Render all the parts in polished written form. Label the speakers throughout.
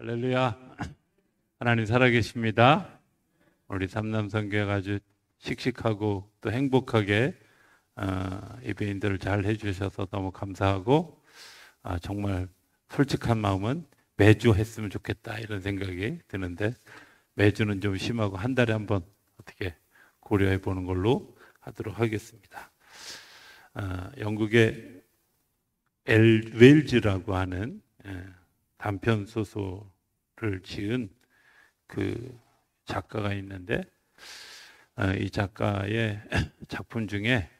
Speaker 1: 할렐루야. 하나님 살아계십니다. 우리 삼남성교회가 아주 씩씩하고 또 행복하게 예배인들을 잘 해주셔서 너무 감사하고, 정말 솔직한 마음은 매주 했으면 좋겠다 이런 생각이 드는데, 매주는 좀 심하고 한 달에 한 번 어떻게 고려해 보는 걸로 하도록 하겠습니다. 영국의 웰즈라고 하는 단편 소설을 지은 그 작가가 있는데, 이 작가의 작품 중에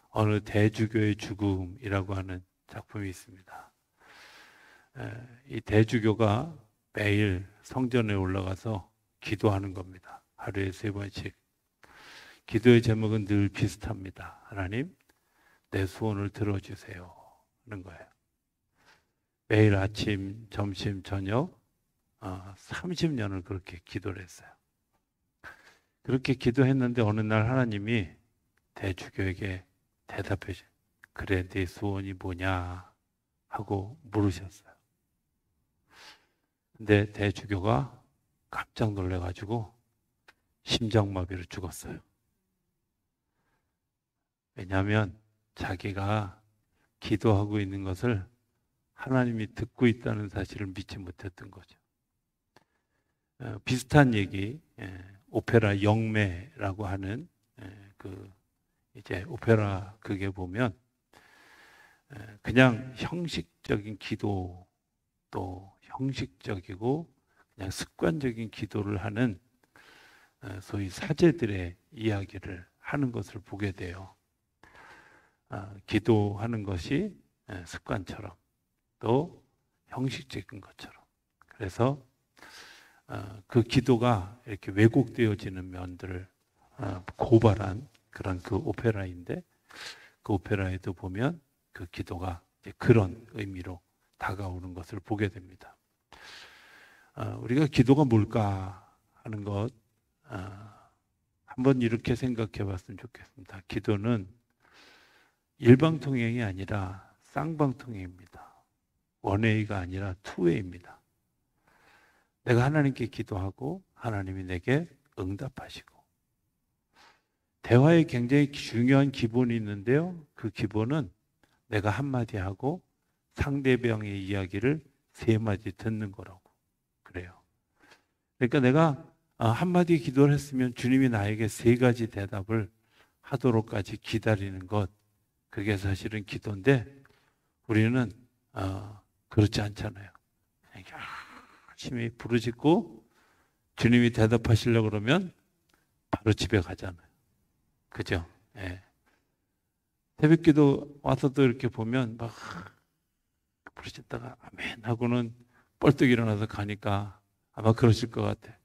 Speaker 1: 어느 대주교의 죽음이라고 하는 작품이 있습니다. 이 대주교가 매일 성전에 올라가서 기도하는 겁니다. 하루에 3번씩. 기도의 제목은 늘 비슷합니다. 하나님, 내 소원을 들어주세요 하는 거예요. 매일 아침, 점심, 저녁 30년을 그렇게 기도를 했어요. 그렇게 기도했는데 어느 날 하나님이 대주교에게 대답해 주세요. 그래, 네 소원이 뭐냐 하고 물으셨어요. 근데 대주교가 깜짝 놀라가지고 심장마비로 죽었어요. 왜냐하면 자기가 기도하고 있는 것을 하나님이 듣고 있다는 사실을 믿지 못했던 거죠. 비슷한 얘기, 오페라 영매라고 하는 이제 오페라 극에 보면 그냥 형식적인 기도, 또 형식적이고 그냥 습관적인 기도를 하는 소위 사제들의 이야기를 하는 것을 보게 돼요. 기도하는 것이 습관처럼, 또 형식적인 것처럼. 그래서 그 기도가 이렇게 왜곡되어지는 면들을 고발한 그런 그 오페라인데, 그 오페라에도 보면 그 기도가 이제 그런 의미로 다가오는 것을 보게 됩니다. 우리가 기도가 뭘까 하는 것, 한번 이렇게 생각해 봤으면 좋겠습니다. 기도는 일방통행이 아니라 쌍방통행입니다. 원웨이가 아니라 투웨이입니다. 내가 하나님께 기도하고 하나님이 내게 응답하시고, 대화에 굉장히 중요한 기본이 있는데요, 그 기본은 내가 한마디 하고 상대방의 이야기를 3마디 듣는 거라고 그래요. 그러니까 내가 한마디 기도를 했으면 주님이 나에게 3가지 대답을 하도록까지 기다리는 것, 그게 사실은 기도인데, 우리는 그렇지 않잖아요. 열심히 부르짖고 주님이 대답하시려고 그러면 바로 집에 가잖아요. 그죠? 예. 새벽기도 와서도 이렇게 보면 막 부르짖다가 아멘 하고는 뻘떡 일어나서 가니까 아마 그러실 것 같아.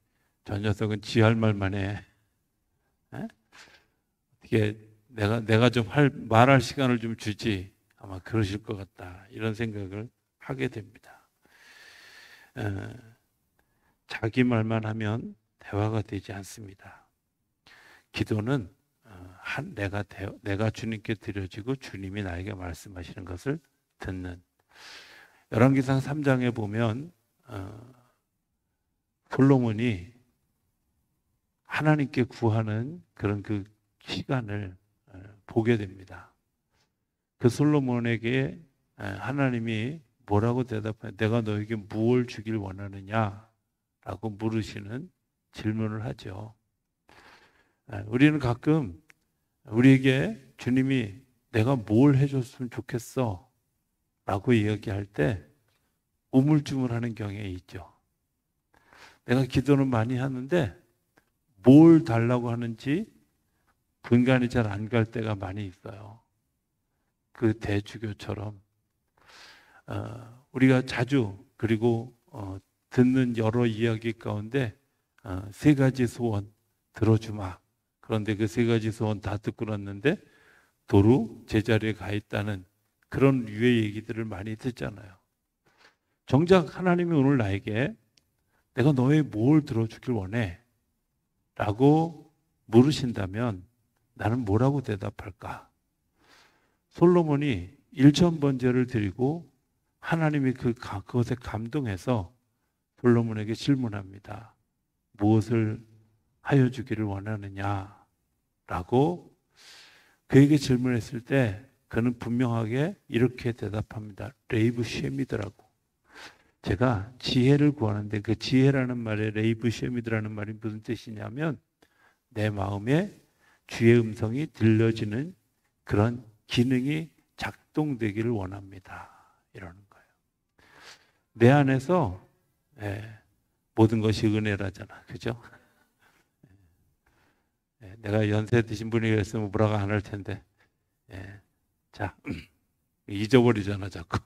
Speaker 1: 저 녀석은 지할 말만 해. 예? 어떻게 내가 좀 말할 시간을 좀 주지, 아마 그러실 것 같다, 이런 생각을 하게 됩니다. 자기 말만 하면 대화가 되지 않습니다. 기도는 내가 주님께 드려지고 주님이 나에게 말씀하시는 것을 듣는. 열왕기상 3장에 보면 솔로몬이 하나님께 구하는 그런 그 시간을 보게 됩니다. 그 솔로몬에게 하나님이 뭐라고 대답해? 내가 너에게 무엇을 주길 원하느냐? 라고 물으시는 질문을 하죠. 우리는 가끔 우리에게 주님이 내가 뭘 해줬으면 좋겠어 라고 이야기할 때 우물쭈물하는 경향이 있죠. 내가 기도는 많이 하는데 뭘 달라고 하는지 분간이 잘 안 갈 때가 많이 있어요. 그 대주교처럼 우리가 자주, 그리고 듣는 여러 이야기 가운데 3가지 소원 들어주마. 그런데 그 3가지 소원 다 듣고 났는데 도로 제자리에 가 있다는 그런 류의 얘기들을 많이 듣잖아요. 정작 하나님이 오늘 나에게 내가 너의 뭘 들어주길 원해? 라고 물으신다면 나는 뭐라고 대답할까? 솔로몬이 1000번제를 드리고 하나님이 그것에 감동해서 솔로몬에게 질문합니다. 무엇을 하여 주기를 원하느냐라고 그에게 질문했을 때 그는 분명하게 이렇게 대답합니다. 레이브 쉐미드라고. 제가 지혜를 구하는데 그 지혜라는 말에 레이브 쉐미드라는 말이 무슨 뜻이냐면 내 마음에 주의 음성이 들려지는 그런 기능이 작동되기를 원합니다. 이러는 거예요. 내 안에서 모든 것이 은혜라잖아. 그죠? 내가 연세 드신 분이 그랬으면 뭐라고 안 할 텐데. 자, 잊어버리잖아, 자꾸.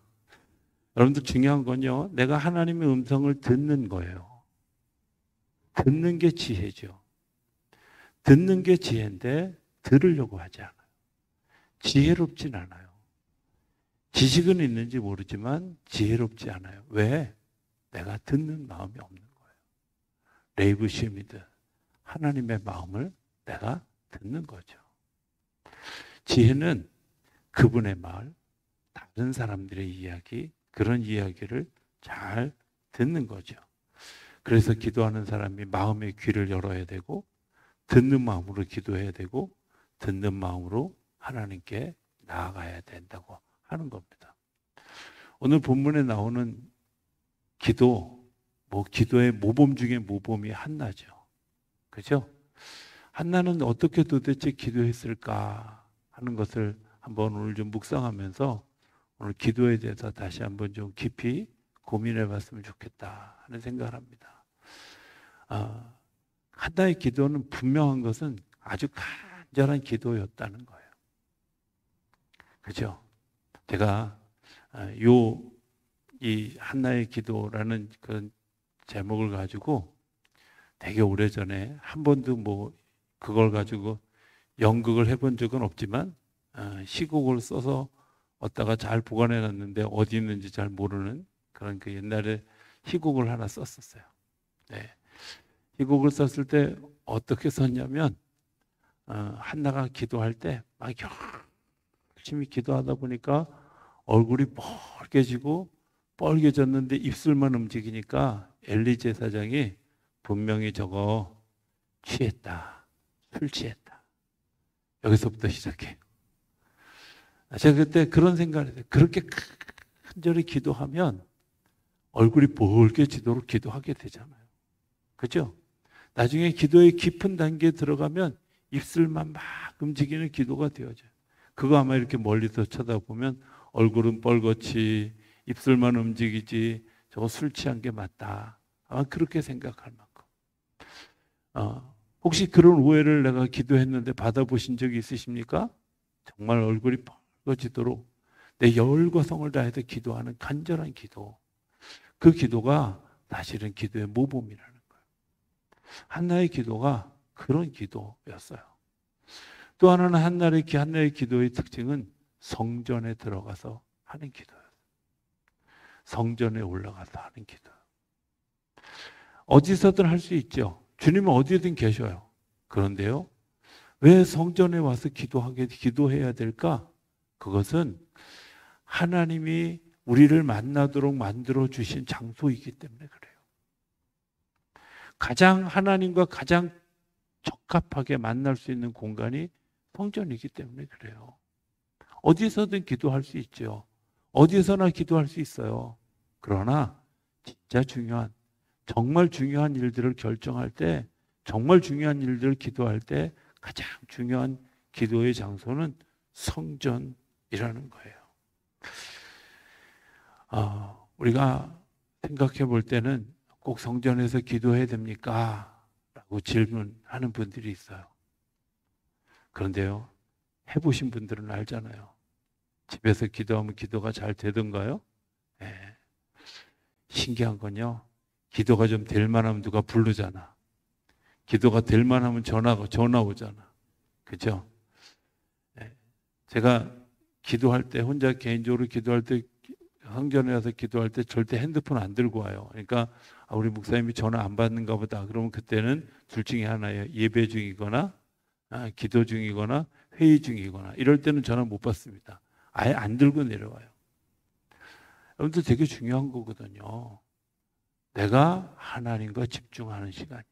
Speaker 1: 여러분들 중요한 건요, 내가 하나님의 음성을 듣는 거예요. 듣는 게 지혜죠. 듣는 게 지혜인데 들으려고 하지 않아요. 지혜롭진 않아요. 지식은 있는지 모르지만 지혜롭지 않아요. 왜? 내가 듣는 마음이 없는 거예요. 레이브 쉐미드, 하나님의 마음을 내가 듣는 거죠. 지혜는 그분의 말, 다른 사람들의 이야기, 그런 이야기를 잘 듣는 거죠. 그래서 기도하는 사람이 마음의 귀를 열어야 되고 듣는 마음으로 기도해야 되고 듣는 마음으로 하나님께 나아가야 된다고 하는 겁니다. 오늘 본문에 나오는 기도, 기도의 모범 중에 모범이 한나죠. 그죠? 한나는 어떻게 도대체 기도했을까 하는 것을 한번 오늘 좀 묵상하면서 오늘 기도에 대해서 다시 한번 좀 깊이 고민해 봤으면 좋겠다 하는 생각을 합니다. 한나의 기도는 분명한 것은 아주 간절한 기도였다는 거예요. 그죠? 제가 이 한나의 기도라는 그런 제목을 가지고 되게 오래전에 한 번도 그걸 가지고 연극을 해본 적은 없지만 시곡을 써서 어디다가 잘 보관해 놨는데 어디 있는지 잘 모르는 그런 그 옛날에 희곡을 하나 썼었어요. 네. 희곡을 썼을 때 어떻게 썼냐면 한나가 기도할 때 막 열심히 기도하다 보니까 얼굴이 뻘개지고 뻘개졌는데 입술만 움직이니까 엘리 제사장이 분명히 저거 취했다. 술 취했다. 여기서부터 시작해. 제가 그때 그런 생각을 했어요. 그렇게 간절히 기도하면 얼굴이 뻘개지도록 기도하게 되잖아요. 그죠? 나중에 기도의 깊은 단계에 들어가면 입술만 막 움직이는 기도가 되어져요. 그거 아마 이렇게 멀리서 쳐다보면 얼굴은 뻘겋지 입술만 움직이지 저거 술 취한 게 맞다. 아마 그렇게 생각할 만큼. 혹시 그런 오해를 내가 기도했는데 받아보신 적이 있으십니까? 정말 얼굴이 뻘겋지도록 내 열과 성을 다해서 기도하는 간절한 기도. 그 기도가 사실은 기도의 모범이라는 거예요. 한나의 기도가 그런 기도였어요. 또 하나는 한나의 기도의 특징은 성전에 들어가서 하는 기도예요. 성전에 올라가서 하는 기도. 어디서든 할 수 있죠. 주님은 어디든 계셔요. 그런데요, 왜 성전에 와서 기도해야 될까? 그것은 하나님이 우리를 만나도록 만들어 주신 장소이기 때문에 그래요. 가장 하나님과 가장 적합하게 만날 수 있는 공간이 성전이기 때문에 그래요. 어디서든 기도할 수 있죠. 어디서나 기도할 수 있어요. 그러나 진짜 중요한, 정말 중요한 일들을 결정할 때, 정말 중요한 일들을 기도할 때 가장 중요한 기도의 장소는 성전이라는 거예요. 우리가 생각해 볼 때는 꼭 성전에서 기도해야 됩니까? 라고 질문하는 분들이 있어요. 그런데요, 해보신 분들은 알잖아요. 집에서 기도하면 기도가 잘 되던가요? 네. 신기한 건요, 기도가 좀 될 만하면 누가 부르잖아. 기도가 될 만하면 전화 오잖아. 그죠? 네. 제가 기도할 때, 혼자 개인적으로 기도할 때, 성전에 와서 기도할 때 절대 핸드폰 안 들고 와요. 그러니까 우리 목사님이 전화 안 받는가 보다. 그러면 그때는 둘 중에 하나예요. 예배 중이거나 기도 중이거나 회의 중이거나 이럴 때는 전화 못 받습니다. 아예 안 들고 내려와요. 여러분들 되게 중요한 거거든요. 내가 하나님과 집중하는 시간이에요.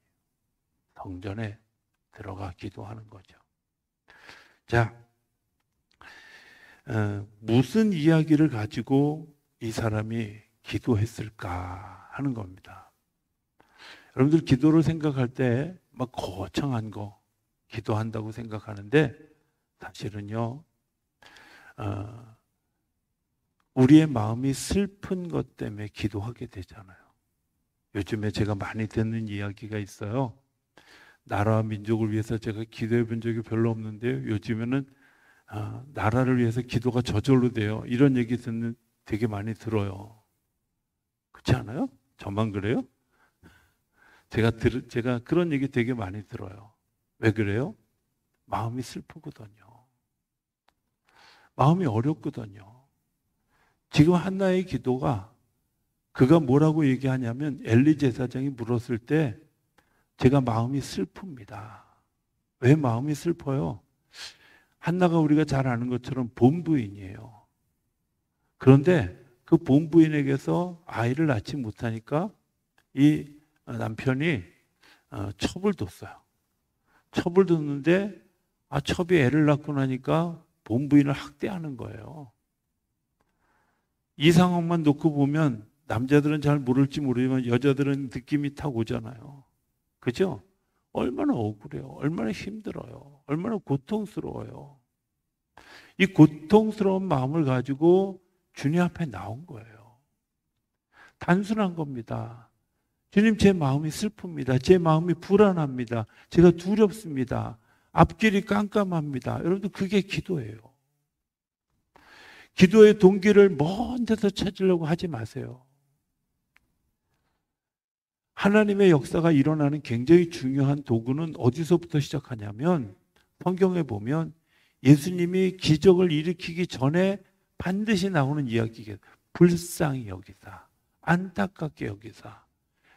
Speaker 1: 성전에 들어가 기도하는 거죠. 자, 무슨 이야기를 가지고 이 사람이 기도했을까 하는 겁니다. 여러분들 기도를 생각할 때 막 거창한 거 기도한다고 생각하는데 사실은요, 우리의 마음이 슬픈 것 때문에 기도하게 되잖아요. 요즘에 제가 많이 듣는 이야기가 있어요. 나라와 민족을 위해서 제가 기도해 본 적이 별로 없는데요. 요즘에는 나라를 위해서 기도가 저절로 돼요. 이런 얘기 되게 많이 들어요. 그렇지 않아요? 저만 그래요? 제가 그런 얘기 되게 많이 들어요. 왜 그래요? 마음이 슬프거든요. 마음이 어렵거든요. 지금 한나의 기도가 그가 뭐라고 얘기하냐면 엘리 제사장이 물었을 때 제가 마음이 슬픕니다. 왜 마음이 슬퍼요? 한나가 우리가 잘 아는 것처럼 본부인이에요. 그런데 그 본부인에게서 아이를 낳지 못하니까 이 남편이 첩을 뒀어요. 첩을 뒀는데 첩이 애를 낳고 나니까 본부인을 학대하는 거예요. 이 상황만 놓고 보면 남자들은 잘 모를지 모르지만 여자들은 느낌이 탁 오잖아요. 그죠? 얼마나 억울해요. 얼마나 힘들어요. 얼마나 고통스러워요. 이 고통스러운 마음을 가지고 주님 앞에 나온 거예요. 단순한 겁니다. 주님, 제 마음이 슬픕니다. 제 마음이 불안합니다. 제가 두렵습니다. 앞길이 깜깜합니다. 여러분들 그게 기도예요. 기도의 동기를 먼 데서 찾으려고 하지 마세요. 하나님의 역사가 일어나는 굉장히 중요한 도구는 어디서부터 시작하냐면 성경에 보면 예수님이 기적을 일으키기 전에 반드시 나오는 이야기가 불쌍히 여기사, 안타깝게 여기사.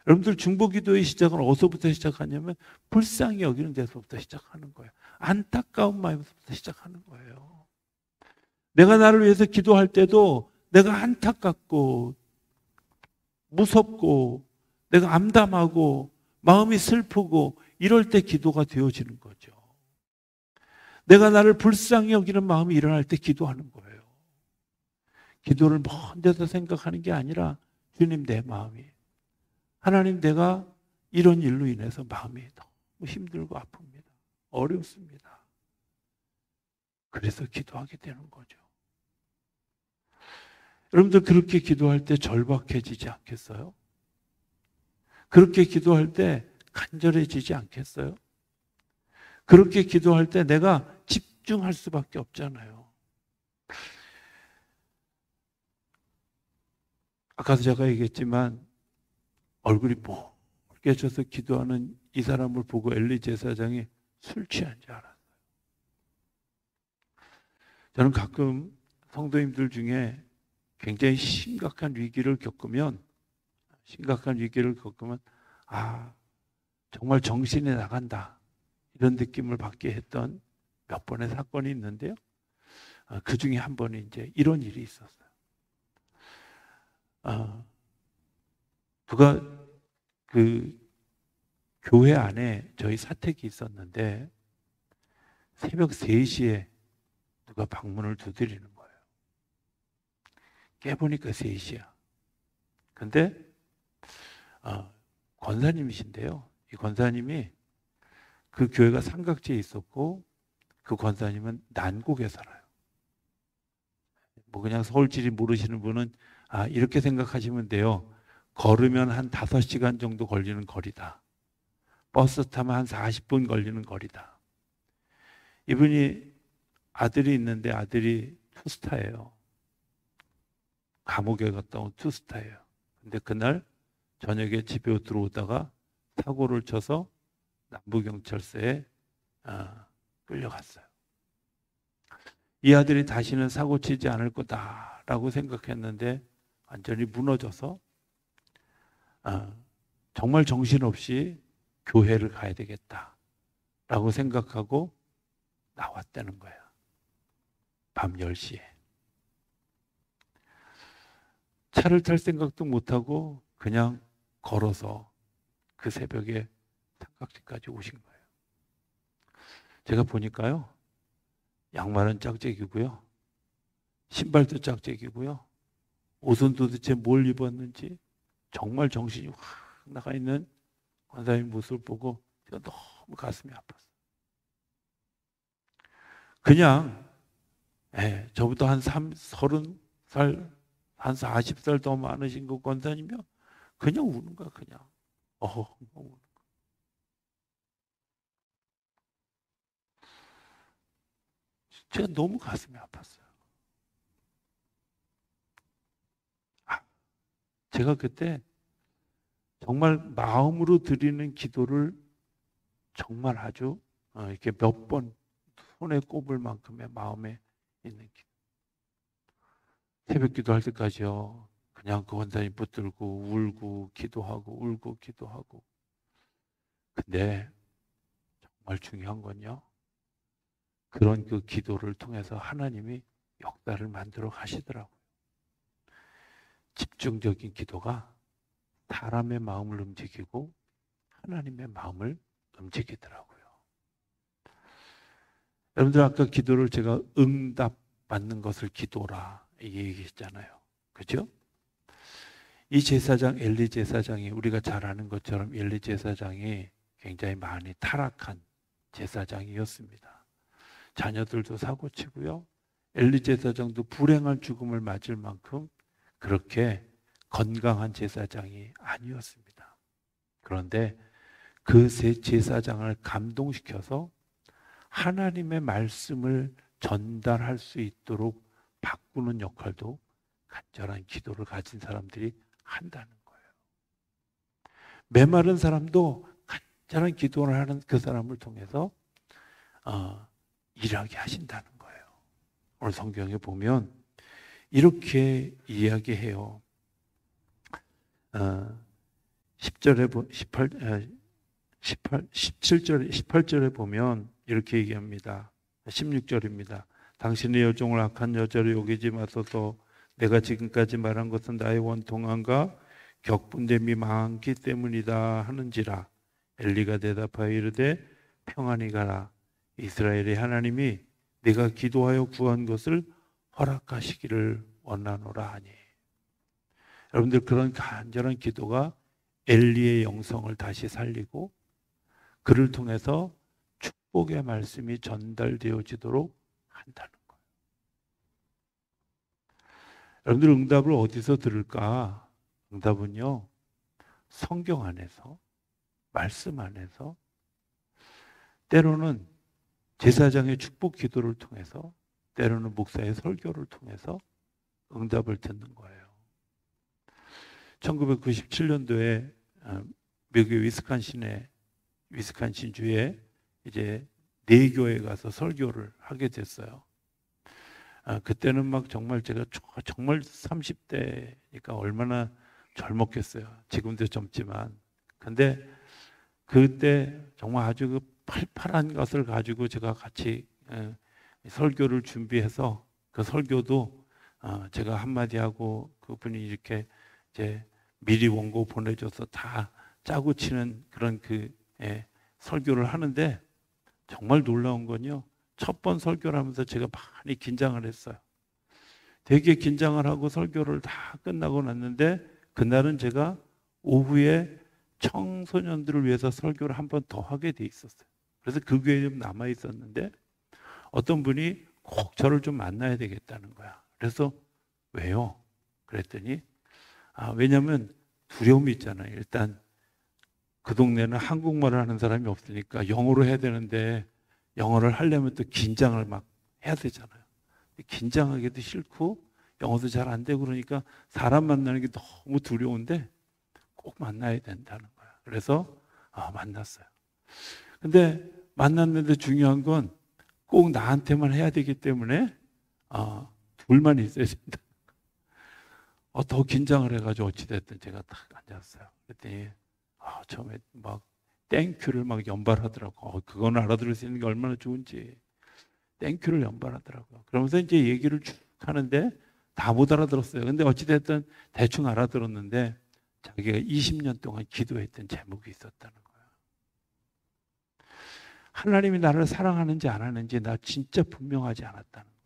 Speaker 1: 여러분들 중보기도의 시작은 어디서부터 시작하냐면 불쌍히 여기는 데서부터 시작하는 거예요. 안타까운 마음에서부터 시작하는 거예요. 내가 나를 위해서 기도할 때도 내가 안타깝고 무섭고 내가 암담하고 마음이 슬프고 이럴 때 기도가 되어지는 거죠. 내가 나를 불쌍히 여기는 마음이 일어날 때 기도하는 거예요. 기도를 먼 데서 생각하는 게 아니라 주님, 내 마음이 하나님, 내가 이런 일로 인해서 마음이 너무 힘들고 아픕니다. 어렵습니다. 그래서 기도하게 되는 거죠. 여러분들 그렇게 기도할 때 절박해지지 않겠어요? 그렇게 기도할 때 간절해지지 않겠어요? 그렇게 기도할 때 내가 집중할 수밖에 없잖아요. 아까도 제가 얘기했지만 얼굴이 뽀개져서 기도하는 이 사람을 보고 엘리 제사장이 술 취한 줄 알았어요. 저는 가끔 성도님들 중에 굉장히 심각한 위기를 겪으면 정말 정신이 나간다 이런 느낌을 받게 했던 몇 번의 사건이 있는데요. 그 중에 한 번이 이제 이런 일이 있었어요. 누가 그 교회 안에 저희 사택이 있었는데 새벽 3시에 누가 방문을 두드리는 거예요. 깨보니까 3시야. 근데 권사님이신데요. 이 권사님이 그 교회가 삼각지에 있었고 그 권사님은 난곡에 살아요. 그냥 서울지리 모르시는 분은 이렇게 생각하시면 돼요. 걸으면 한 5시간 정도 걸리는 거리다. 버스 타면 한 40분 걸리는 거리다. 이분이 아들이 있는데 아들이 투스타예요. 감옥에 갔다 온 투스타예요. 근데 그날 저녁에 집에 들어오다가 사고를 쳐서 남부경찰서에 끌려갔어요. 이 아들이 다시는 사고 치지 않을 거다라고 생각했는데 완전히 무너져서 정말 정신없이 교회를 가야 되겠다라고 생각하고 나왔다는 거예요. 밤 10시에. 차를 탈 생각도 못하고 그냥 걸어서 그 새벽에 삼각지까지 오신 거예요. 제가 보니까요, 양말은 짝짝이고요, 신발도 짝짝이고요, 옷은 도대체 뭘 입었는지 정말 정신이 확 나가 있는 권사님 모습을 보고 제가 너무 가슴이 아팠어요. 그냥 저보다 한 30살, 한 40살 더 많으신 그 권사님이요, 그냥 우는 거야. 그냥 우는 거야. 제가 너무 가슴이 아팠어요. 제가 그때 정말 마음으로 드리는 기도를 정말 아주 이렇게 몇 번 손에 꼽을 만큼의 마음에 있는 기도. 새벽 기도할 때까지요, 그냥 그 원사님 붙들고 울고 기도하고 울고 기도하고. 근데 정말 중요한 건요, 그런 그 기도를 통해서 하나님이 역사를 만들어 가시더라고요. 집중적인 기도가 사람의 마음을 움직이고 하나님의 마음을 움직이더라고요. 여러분들 아까 기도를 제가 응답 받는 것을 기도라 얘기했잖아요. 그죠? 이 제사장 엘리 제사장이, 우리가 잘 아는 것처럼 엘리 제사장이 굉장히 많이 타락한 제사장이었습니다. 자녀들도 사고치고요, 엘리 제사장도 불행한 죽음을 맞을 만큼 그렇게 건강한 제사장이 아니었습니다. 그런데 그 제사장을 감동시켜서 하나님의 말씀을 전달할 수 있도록 바꾸는 역할도 간절한 기도를 가진 사람들이 한다는 거예요. 메마른 사람도 간절한 기도를 하는 그 사람을 통해서 일하게 하신다는 거예요. 오늘 성경에 보면 이렇게 이야기해요. 17절에 보면 이렇게 얘기합니다. 16절입니다. 당신의 여종을 악한 여자로 여기지 마소서. 내가 지금까지 말한 것은 나의 원통함과 격분됨이 많기 때문이다 하는지라. 엘리가 대답하여 이르되 평안히 가라. 이스라엘의 하나님이 네가 기도하여 구한 것을 허락하시기를 원하노라 하니. 여러분들, 그런 간절한 기도가 엘리의 영성을 다시 살리고 그를 통해서 축복의 말씀이 전달되어지도록 한다는 거예요. 여러분들, 응답을 어디서 들을까? 응답은요, 성경 안에서, 말씀 안에서, 때로는 제사장의 축복 기도를 통해서, 때로는 목사의 설교를 통해서 응답을 듣는 거예요. 1997년도에 미국의 위스콘신주에 이제 네 교회에 가서 설교를 하게 됐어요. 그때는 막 정말 제가 정말 30대니까 얼마나 젊었겠어요. 지금도 젊지만. 근데 그때 정말 아주 그 팔팔한 것을 가지고 제가 같이 설교를 준비해서 그 설교도 제가 한마디 하고 그분이 이렇게 이제 미리 원고 보내줘서 다 짜고 치는 그런 설교를 하는데, 정말 놀라운 건요, 첫 번 설교를 하면서 제가 많이 긴장을 했어요. 되게 긴장을 하고 설교를 다 끝나고 났는데, 그날은 제가 오후에 청소년들을 위해서 설교를 한 번 더 하게 돼 있었어요. 그래서 그 교회에 좀 남아 있었는데 어떤 분이 꼭 저를 좀 만나야 되겠다는 거야. 그래서 왜요? 그랬더니 왜냐하면 두려움이 있잖아요. 일단 그 동네는 한국말을 하는 사람이 없으니까 영어로 해야 되는데 영어를 하려면 또 긴장을 막 해야 되잖아요. 긴장하기도 싫고 영어도 잘 안 되고 그러니까 사람 만나는 게 너무 두려운데 꼭 만나야 된다는 거야. 그래서 만났어요. 근데 만났는데 중요한 건 꼭 나한테만 해야 되기 때문에 둘만 있어야 된다. 더 긴장을 해가지고 어찌됐든 제가 딱 앉았어요. 그랬더니 처음에 막 땡큐를 막 연발하더라고. 그거는 알아들을 수 있는 게 얼마나 좋은지. 땡큐를 연발하더라고요. 그러면서 이제 얘기를 쭉 하는데 다 못 알아들었어요. 근데 어찌됐든 대충 알아들었는데 자기가 20년 동안 기도했던 제목이 있었다는 거예요. 하나님이 나를 사랑하는지 안 하는지 나 진짜 분명하지 않았다는 거예요.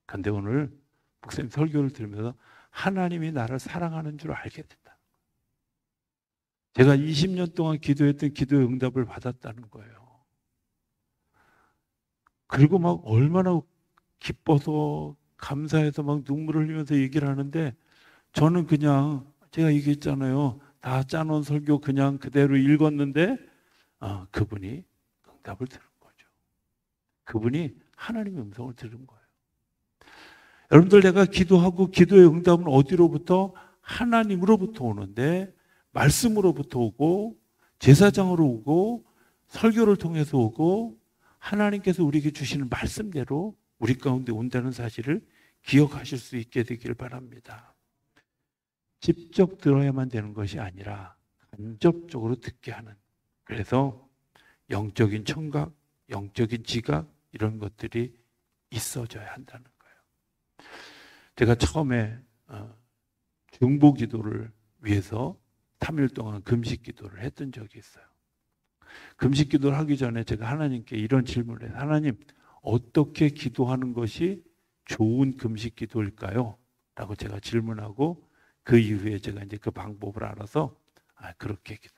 Speaker 1: 그런데 오늘 목사님 설교를 들으면서 하나님이 나를 사랑하는 줄 알게 됐다. 제가 20년 동안 기도했던 기도의 응답을 받았다는 거예요. 그리고 막 얼마나 기뻐서 감사해서 막 눈물을 흘리면서 얘기를 하는데 저는 그냥 제가 얘기했잖아요. 다 짜놓은 설교 그냥 그대로 읽었는데 그분이 응답을 들은 거죠. 그분이 하나님의 음성을 들은 거예요. 여러분들 내가 기도하고 기도의 응답은 어디로부터? 하나님으로부터 오는데 말씀으로부터 오고 제사장으로 오고 설교를 통해서 오고 하나님께서 우리에게 주시는 말씀대로 우리 가운데 온다는 사실을 기억하실 수 있게 되기를 바랍니다. 직접 들어야만 되는 것이 아니라 간접적으로 듣게 하는, 그래서 영적인 청각, 영적인 지각 이런 것들이 있어져야 한다는 거예요. 제가 처음에 중보 기도를 위해서 3일 동안 금식 기도를 했던 적이 있어요. 금식 기도를 하기 전에 제가 하나님께 이런 질문을 해요. 하나님, 어떻게 기도하는 것이 좋은 금식 기도일까요? 라고 제가 질문하고 그 이후에 제가 이제 그 방법을 알아서 그렇게 기도.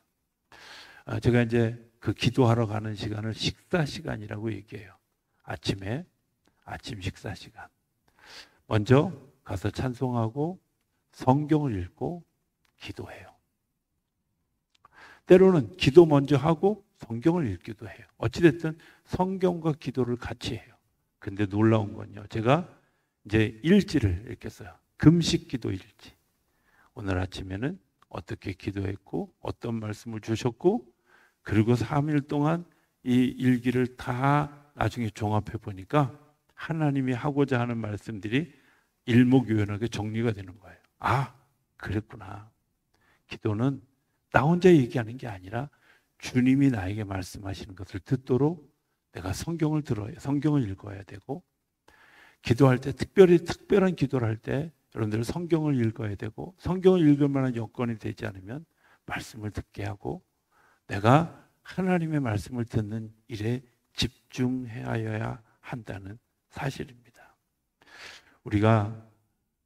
Speaker 1: 제가 이제 그 기도하러 가는 시간을 식사 시간이라고 얘기해요. 아침에 아침 식사 시간. 먼저 가서 찬송하고 성경을 읽고 기도해요. 때로는 기도 먼저 하고 성경을 읽기도 해요. 어찌됐든 성경과 기도를 같이 해요. 근데 놀라운 건요. 제가 이제 일지를 읽겠어요. 금식 기도 일지. 오늘 아침에는 어떻게 기도했고 어떤 말씀을 주셨고 그리고 3일 동안 이 일기를 다 나중에 종합해 보니까 하나님이 하고자 하는 말씀들이 일목요연하게 정리가 되는 거예요. 아, 그랬구나. 기도는 나 혼자 얘기하는 게 아니라 주님이 나에게 말씀하시는 것을 듣도록 내가 성경을 들어야, 성경을 읽어야 되고, 기도할 때 특별한 기도를 할 때 여러분들 성경을 읽어야 되고, 성경을 읽을 만한 여건이 되지 않으면 말씀을 듣게 하고, 내가 하나님의 말씀을 듣는 일에 집중해야 한다는 사실입니다. 우리가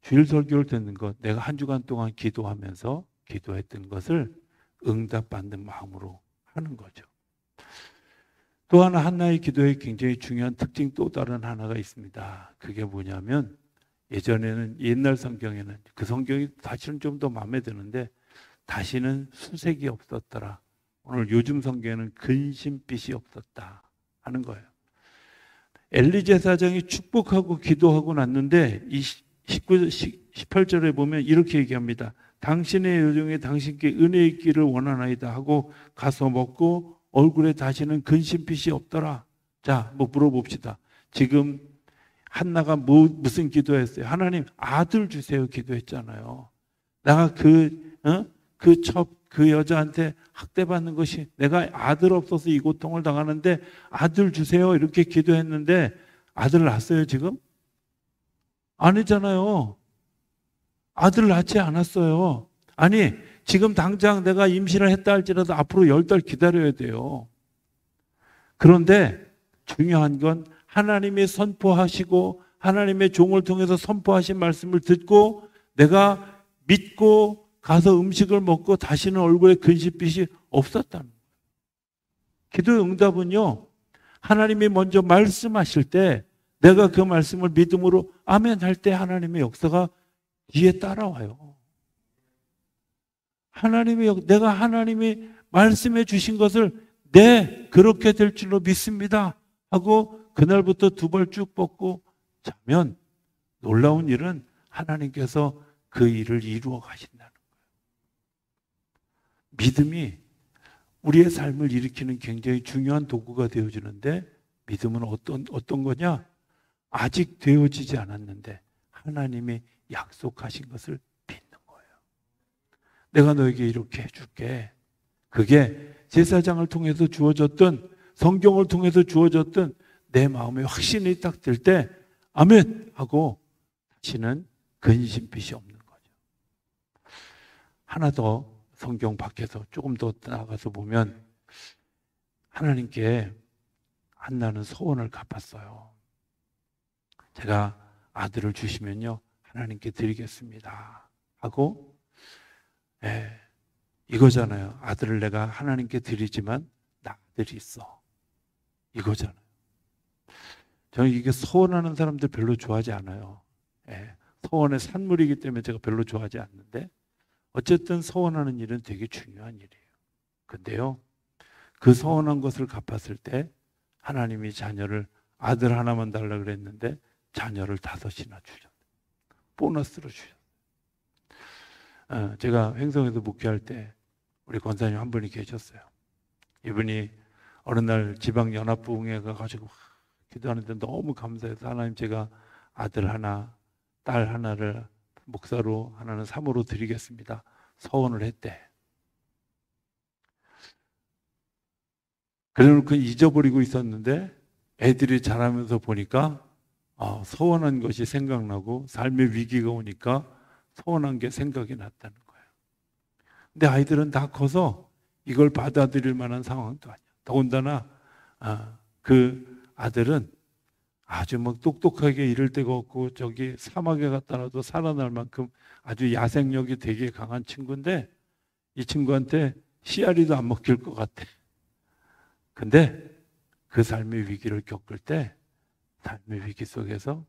Speaker 1: 주일 설교를 듣는 것, 내가 한 주간 동안 기도하면서 기도했던 것을 응답받는 마음으로 하는 거죠. 또 하나 한나의 기도에 굉장히 중요한 특징 또 다른 하나가 있습니다. 그게 뭐냐면 예전에는 옛날 성경에는 그 성경이 사실은 좀 더 마음에 드는데 다시는 수색이 없었더라. 오늘 요즘 성경에는 근심빛이 없었다 하는 거예요. 엘리 제사장이 축복하고 기도하고 났는데 이 18절에 보면 이렇게 얘기합니다. 당신의 여종에 당신께 은혜 있기를 원하나이다 하고 가서 먹고 얼굴에 다시는 근심빛이 없더라. 자, 뭐 물어봅시다. 지금 한나가 무슨 기도했어요? 하나님 아들 주세요 기도했잖아요. 내가 그 여자한테 학대받는 것이 내가 아들 없어서 이 고통을 당하는데 아들 주세요 이렇게 기도했는데 아들 낳았어요 지금? 아니잖아요. 아들 낳지 않았어요. 아니 지금 당장 내가 임신을 했다 할지라도 앞으로 10달 기다려야 돼요. 그런데 중요한 건 하나님이 선포하시고 하나님의 종을 통해서 선포하신 말씀을 듣고 내가 믿고 가서 음식을 먹고 다시는 얼굴에 근심빛이 없었다는 거예요. 기도의 응답은요. 하나님이 먼저 말씀하실 때 내가 그 말씀을 믿음으로 아멘 할 때 하나님의 역사가 뒤에 따라와요. 내가 하나님이 말씀해 주신 것을 네, 그렇게 될 줄로 믿습니다 하고 그날부터 두 발 쭉 뻗고 자면 놀라운 일은 하나님께서 그 일을 이루어 가신다는 거예요. 믿음이 우리의 삶을 일으키는 굉장히 중요한 도구가 되어주는데 믿음은 어떤 거냐? 아직 되어지지 않았는데 하나님이 약속하신 것을 믿는 거예요. 내가 너에게 이렇게 해줄게. 그게 제사장을 통해서 주어졌던 성경을 통해서 주어졌던 내 마음에 확신이 딱 들 때 아멘 하고 다시는 근심빛이 없는 거죠. 하나 더 성경 밖에서 조금 더 나가서 보면 하나님께 한나는 소원을 갚았어요. 제가 아들을 주시면요 하나님께 드리겠습니다 하고, 이거잖아요. 아들을 내가 하나님께 드리지만 나 아들이 있어, 이거잖아요. 저는 이게 소원하는 사람들 별로 좋아하지 않아요. 소원의 산물이기 때문에 제가 별로 좋아하지 않는데, 어쨌든 소원하는 일은 되게 중요한 일이에요. 근데요, 그 소원한 것을 갚았을 때 하나님이 자녀를, 아들 하나만 달라고 그랬는데 자녀를 5이나 주셨어요. 보너스로 주셨어요. 제가 횡성에서 목회할 때 우리 권사님 한 분이 계셨어요. 이분이 어느 날 지방연합부흥회 가가지고 기도하는데 너무 감사해서, 하나님 제가 아들 하나, 딸 하나를 목사로, 하나는 사모로 드리겠습니다 서원을 했대. 그래놓고 잊어버리고 있었는데 애들이 자라면서 보니까 서원한 것이 생각나고, 삶의 위기가 오니까 서원한 게 생각이 났다는 거예요. 근데 아이들은 다 커서 이걸 받아들일 만한 상황도 아니야. 더군다나 그 아들은 아주 막 똑똑하게 이럴 데가 없고, 저기 사막에 갖다 놔도 살아날 만큼 아주 야생력이 되게 강한 친구인데, 이 친구한테 씨알이도 안 먹힐 것 같아. 근데 그 삶의 위기를 겪을 때, 삶의 위기 속에서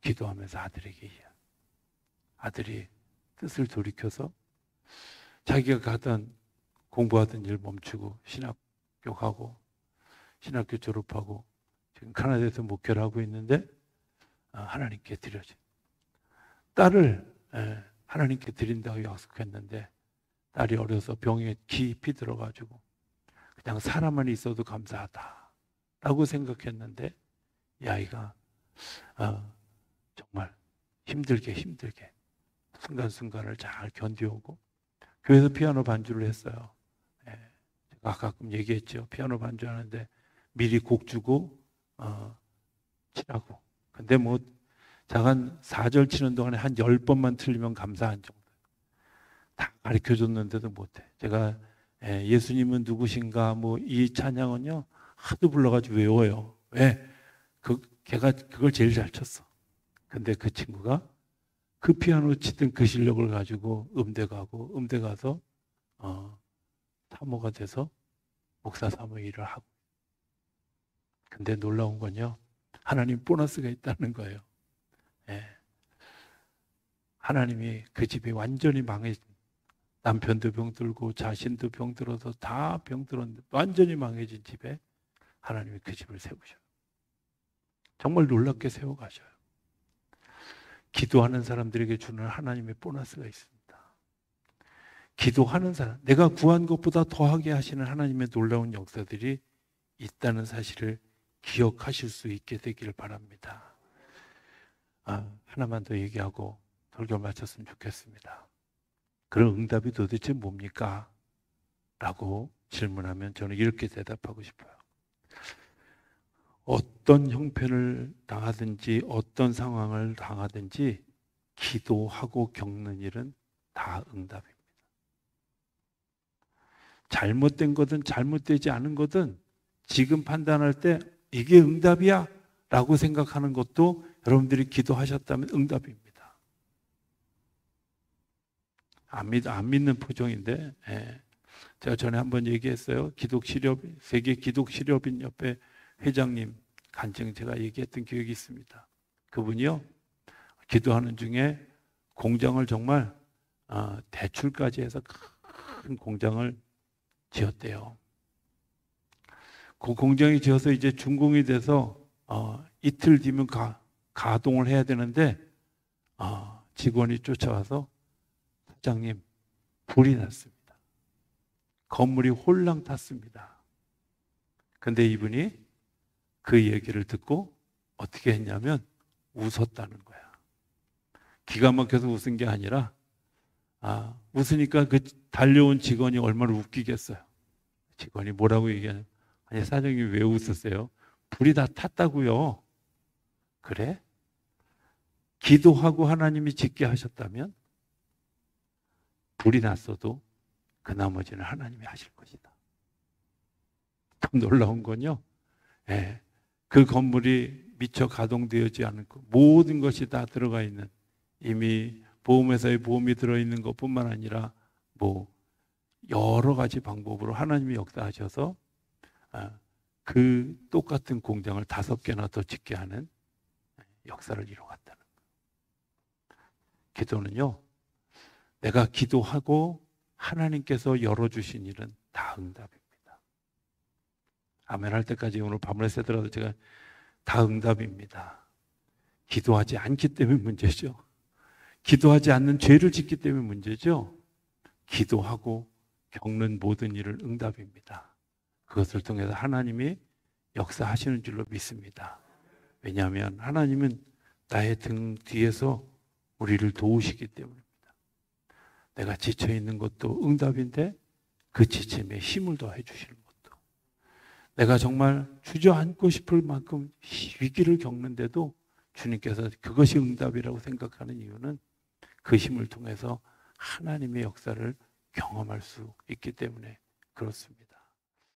Speaker 1: 기도하면서 아들이 뜻을 돌이켜서 자기가 가던 공부하던 일 멈추고 신학교 가고, 신학교 졸업하고 지금 카나다에서 목회를 하고 있는데, 하나님께 드려진 딸을 하나님께 드린다고 약속했는데, 딸이 어려서 병에 깊이 들어가지고 그냥 사람만 있어도 감사하다라고 생각했는데, 이 아이가 정말 힘들게 순간순간을 잘 견디오고 교회에서 피아노 반주를 했어요. 제가 가끔 얘기했죠. 피아노 반주하는데 미리 곡 주고 치라고. 근데 뭐 작은 4절 치는 동안에 한 10번만 틀리면 감사한 정도. 다 가르쳐줬는데도 못해. 제가 예수님은 누구신가 뭐 이 찬양은요 하도 불러가지고 외워요. 왜? 걔가 그걸 제일 잘 쳤어. 근데 그 친구가 그 피아노 치던 그 실력을 가지고 음대 가서 사모가 돼서 목사 사모 일을 하고. 근데 놀라운 건요, 하나님 보너스가 있다는 거예요. 하나님이 그 집이 완전히 남편도 병들고 자신도 병들어서 다 병들었는데 완전히 망해진 집에 하나님이 그 집을 세우셔요. 정말 놀랍게 세워가셔요. 기도하는 사람들에게 주는 하나님의 보너스가 있습니다. 기도하는 사람, 내가 구한 것보다 더하게 하시는 하나님의 놀라운 역사들이 있다는 사실을 기억하실 수 있게 되기를 바랍니다. 하나만 더 얘기하고 설교를 마쳤으면 좋겠습니다. 그런 응답이 도대체 뭡니까? 라고 질문하면 저는 이렇게 대답하고 싶어요. 어떤 형편을 당하든지 어떤 상황을 당하든지 기도하고 겪는 일은 다 응답입니다. 잘못된 거든 잘못되지 않은 거든 지금 판단할 때 이게 응답이야 라고 생각하는 것도 여러분들이 기도하셨다면 응답입니다. 안 믿는 표정인데, 제가 전에 한번 얘기했어요. 세계 기독시렵인 옆에 회장님 간증 제가 얘기했던 기억이 있습니다. 그분이요, 기도하는 중에 공장을 정말 대출까지 해서 큰 공장을 지었대요. 그 공장이 지어서 이제 준공이 돼서 이틀 뒤면 가동을 해야 되는데 직원이 쫓아와서, 사장님 불이 났습니다. 건물이 홀랑 탔습니다. 근데 이분이 그 얘기를 듣고 어떻게 했냐면 웃었다는 거야. 기가 막혀서 웃은 게 아니라 웃으니까 그 달려온 직원이 얼마나 웃기겠어요. 직원이 뭐라고 얘기하냐면, 아니 사장님 왜 웃으세요? 불이 다 탔다고요. 그래? 기도하고 하나님이 짓게 하셨다면 불이 났어도 그 나머지는 하나님이 하실 것이다. 더 놀라운 건요, 예, 그 건물이 미처 가동되지 않고 모든 것이 다 들어가 있는, 이미 보험회사에 보험이 들어있는 것뿐만 아니라 뭐 여러 가지 방법으로 하나님이 역사하셔서 그 똑같은 공장을 5개나 더 짓게 하는 역사를 이루어갔다는 거예요. 기도는요, 내가 기도하고 하나님께서 열어주신 일은 다 응답입니다. 아멘 할 때까지 오늘 밤을 새더라도 제가 다 응답입니다. 기도하지 않기 때문에 문제죠. 기도하지 않는 죄를 짓기 때문에 문제죠. 기도하고 겪는 모든 일을 응답입니다. 그것을 통해서 하나님이 역사하시는 줄로 믿습니다. 왜냐하면 하나님은 나의 등 뒤에서 우리를 도우시기 때문입니다. 내가 지쳐있는 것도 응답인데 그 지침에 힘을 더해 주시는 것도, 내가 정말 주저앉고 싶을 만큼 위기를 겪는데도 주님께서 그것이 응답이라고 생각하는 이유는 그 힘을 통해서 하나님의 역사를 경험할 수 있기 때문에 그렇습니다.